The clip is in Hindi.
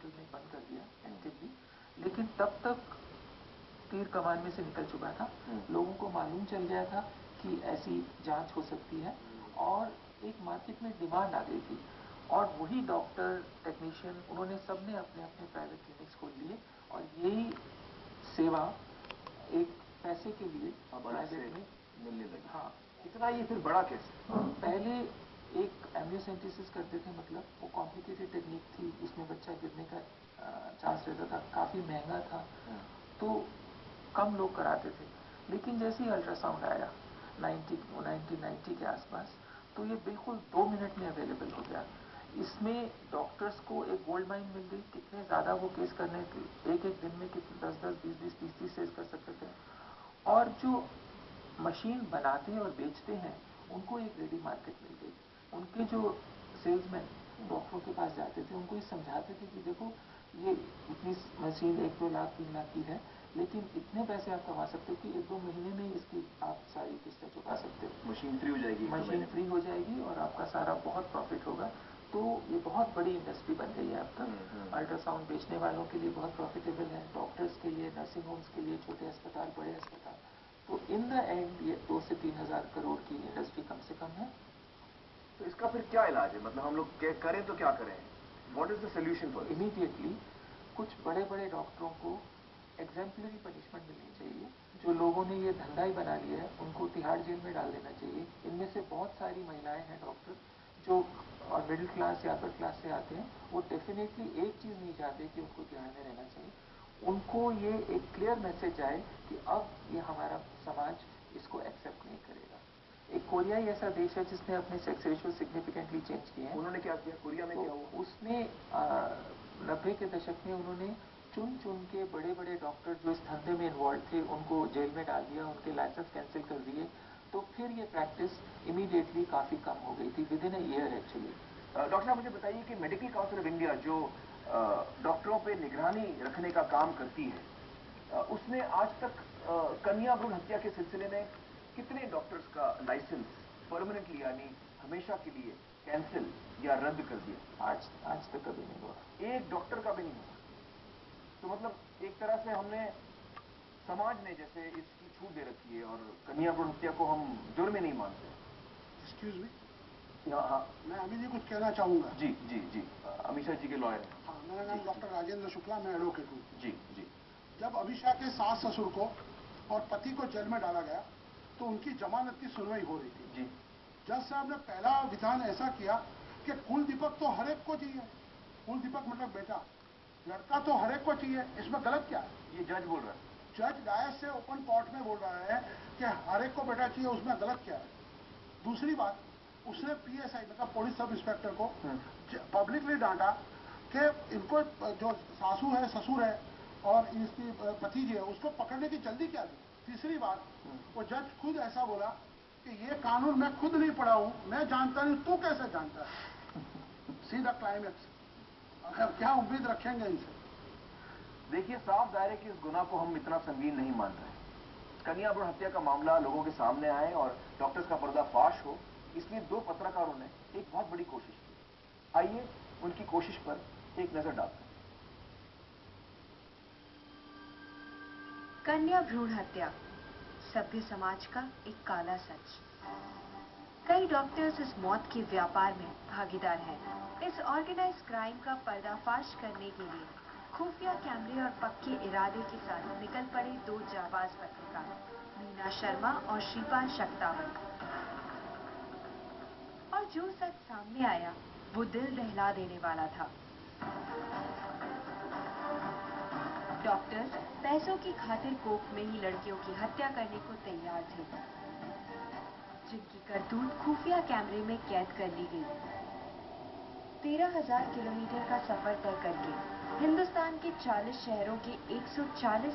हॉस्पिटल में बंद कर दिया एक्टिवली, लेकिन तब तक तीर कमान में से निकल चुका था। लोगों को मालूम चल गया था कि ऐसी जांच हो सकती है और एक मार्केट में डिमांड आ गई थी। और वही डॉक्टर, टेक्नीशियन, उन्होंने सबने अपने अपने प्राइवेट क्लिनिक्स खोल लिए और यही सेवा एक पैसे के लिए प्राइवेट में मिलने लगी। हाँ, इतना ये फिर बड़ा कैसे? पहले एक एम्नियोसेंटेसिस करते थे, मतलब वो कॉम्प्लिकेटेड टेक्निक थी, उसमें बच्चा गिरने का चांस रहता था, काफ़ी महंगा था, तो कम लोग कराते थे। लेकिन जैसे ही अल्ट्रासाउंड आया 1990 के आसपास, तो ये बिल्कुल 2 मिनट में अवेलेबल हो गया। इसमें डॉक्टर्स को एक गोल्ड माइन मिल गई, कितने ज़्यादा वो केस करने, एक एक दिन में कितने 10-10, 20-20, 30-30 केस कर सकते थे। और जो मशीन बनाते हैं और बेचते हैं, उनको एक रेडी मार्केट मिल गई। उनके जो सेल्समैन डॉक्टरों के पास जाते थे, उनको ये समझाते थे कि देखो ये इतनी मशीन 1-2 लाख 3 लाख की है, लेकिन इतने पैसे आप कमा सकते हो कि 1-2 महीने में इसकी आप सारी किस्तें चुका सकते हो। मशीन फ्री हो जाएगी, मशीन फ्री हो जाएगी और आपका सारा बहुत प्रॉफिट होगा। तो ये बहुत बड़ी इंडस्ट्री बन गई है अब तक। अल्ट्रासाउंड बेचने वालों के लिए बहुत प्रॉफिटेबल है, डॉक्टर्स के लिए, नर्सिंग होम्स के लिए, छोटे अस्पताल, बड़े अस्पताल। तो इन द एंड ये 2 से 3 हज़ार करोड़ की इंडस्ट्री कम से कम है। तो इसका फिर क्या इलाज है? मतलब हम लोग करें तो क्या करें? What is the solution for this? Immediately कुछ बड़े बड़े डॉक्टरों को एग्जाम्पलरी पनिशमेंट मिलनी चाहिए। जो लोगों ने ये धंधा ही बना लिया है, उनको तिहाड़ जेल में डाल देना चाहिए। इनमें से बहुत सारी महिलाएं हैं डॉक्टर जो मिडिल क्लास या अपर क्लास से आते हैं, वो डेफिनेटली एक चीज़ नहीं चाहते कि उनको तिहाड़ में रहना चाहिए। उनको ये एक क्लियर मैसेज आए कि अब ये हमारा समाज इसको एक्सेप्ट नहीं करेगा। एक कोरिया ही ऐसा देश है जिसने अपने सेक्स रेशियो सिग्निफिकेंटली चेंज किए हैं। उन्होंने क्या किया? कोरिया में तो क्या हुआ? उसने 90 के दशक में उन्होंने चुन चुन के बड़े बड़े डॉक्टर जो इस धंधे में इन्वॉल्व थे, उनको जेल में डाल दिया, उनके लाइसेंस कैंसिल कर दिए। तो फिर ये प्रैक्टिस इमीडिएटली काफ़ी कम हो गई थी, with in a year actually. Doctor साहब, मुझे बताइए कि मेडिकल काउंसिल ऑफ इंडिया जो डॉक्टरों पे निगरानी रखने का काम करती है, उसने आज तक कन्या भ्रूण हत्या के सिलसिले में कितने डॉक्टर्स का लाइसेंस परमानेंटली यानी हमेशा के लिए कैंसिल या रद्द कर दिया? आज तक कभी नहीं हुआ। एक डॉक्टर का भी नहीं हुआ। तो मतलब एक तरह से हमने, समाज ने जैसे इसकी छूट दे रखी है और कन्या भ्रूण हत्या को हम जुर्म ही नहीं मानते। एक्सक्यूज मी, हाँ, मैं अभी जी कुछ कहना चाहूंगा। जी जी जी, अमीषा जी के लॉयर हैं। हाँ, मेरा नाम डॉक्टर राजेंद्र शुक्ला, मैं एडवोकेट हूँ। जी जी। जब अभिषा के सास ससुर को और पति को जेल में डाला गया तो उनकी जमानत की सुनवाई हो रही थी। जी। जज साहब ने पहला विधान ऐसा किया कि कुल दीपक तो हर एक को चाहिए। कुल दीपक मतलब बेटा, लड़का तो हर एक को चाहिए, इसमें गलत क्या है? ये जज बोल रहा है। जज डायस से ओपन कोर्ट में बोल रहा है कि हर एक को बेटा चाहिए, उसमें गलत क्या है? दूसरी बात, उसने पीएसआई मतलब पुलिस सब इंस्पेक्टर को पब्लिकली डांटा कि इनको जो सासू है, ससुर है और इसकी भतीजी है, उसको पकड़ने की जल्दी क्या थी? तीसरी बात, वो जज खुद ऐसा बोला कि ये कानून मैं खुद नहीं पढ़ा हूं, मैं जानता नहीं, तू कैसे जानता है? See the climax. क्या उम्मीद रखेंगे इनसे? देखिए, साफ जाहिर है कि इस गुनाह को हम इतना संगीन नहीं मान रहे। कन्या भ्रूण हत्या का मामला लोगों के सामने आए और डॉक्टर्स का पर्दाफाश हो, इसलिए 2 पत्रकारों ने एक बहुत बड़ी कोशिश की। आइए उनकी कोशिश पर एक नजर डालते हैं। कन्या भ्रूण हत्या सभ्य समाज का एक काला सच। कई डॉक्टर्स इस मौत के व्यापार में भागीदार हैं। इस ऑर्गेनाइज क्राइम का पर्दाफाश करने के लिए खुफिया कैमरे और पक्के इरादे के साथ निकल पड़े 2 जाबाज पत्रकार, मीना शर्मा और श्रीपाल शक्तावत। और जो सच सामने आया वो दिल दहला देने वाला था। डॉक्टर्स पैसों की खातिर कोख में ही लड़कियों की हत्या करने को तैयार थे, जिनकी करतूत खुफिया कैमरे में कैद कर ली गई। 13,000 किलोमीटर का सफर तय करके हिंदुस्तान के 40 शहरों के 140